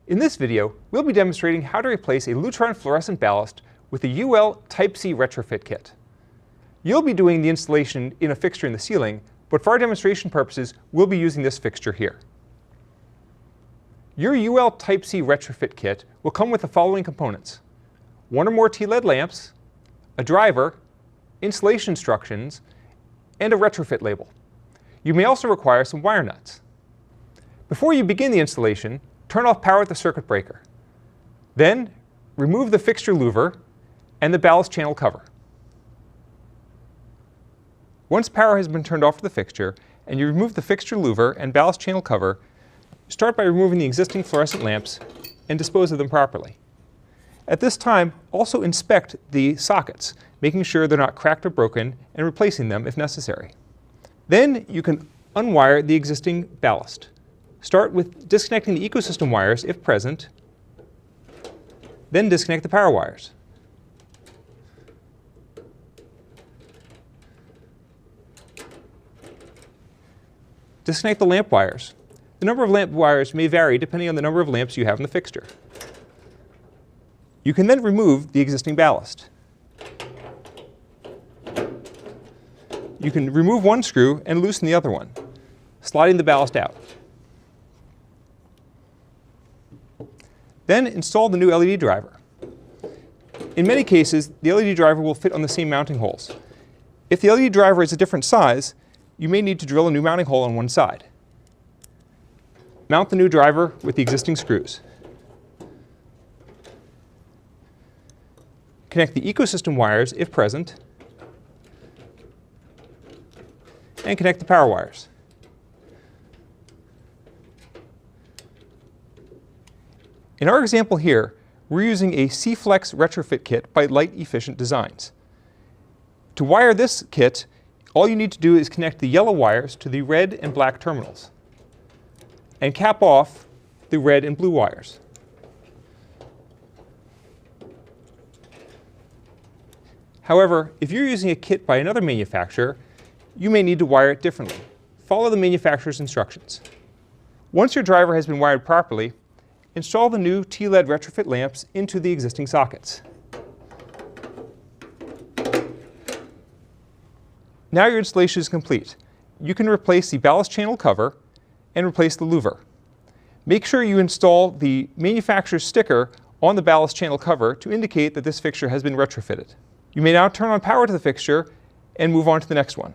In this video, we'll be demonstrating how to replace a Lutron fluorescent ballast with a UL Type-C retrofit kit. You'll be doing the installation in a fixture in the ceiling, but for our demonstration purposes, we'll be using this fixture here. Your UL Type-C retrofit kit will come with the following components: one or more TLED lamps, a driver, installation instructions, and a retrofit label. You may also require some wire nuts. Before you begin the installation, turn off power at the circuit breaker. Then, remove the fixture louver and the ballast channel cover. Once power has been turned off to the fixture, and you remove the fixture louver and ballast channel cover, start by removing the existing fluorescent lamps and dispose of them properly. At this time, also inspect the sockets, making sure they're not cracked or broken, and replacing them if necessary. Then you can unwire the existing ballast. Start with disconnecting the ecosystem wires if present, then disconnect the power wires. Disconnect the lamp wires. The number of lamp wires may vary depending on the number of lamps you have in the fixture. You can then remove the existing ballast. You can remove one screw and loosen the other one, sliding the ballast out. Then install the new LED driver. In many cases, the LED driver will fit on the same mounting holes. If the LED driver is a different size, you may need to drill a new mounting hole on one side. Mount the new driver with the existing screws. Connect the ecosystem wires if present, and connect the power wires. In our example here, we're using a C-Flex retrofit kit by Light Efficient Designs. To wire this kit, all you need to do is connect the yellow wires to the red and black terminals, and cap off the red and blue wires. However, if you're using a kit by another manufacturer, you may need to wire it differently. Follow the manufacturer's instructions. Once your driver has been wired properly, install the new TLED retrofit lamps into the existing sockets. Now your installation is complete. You can replace the ballast channel cover and replace the louver. Make sure you install the manufacturer's sticker on the ballast channel cover to indicate that this fixture has been retrofitted. You may now turn on power to the fixture and move on to the next one.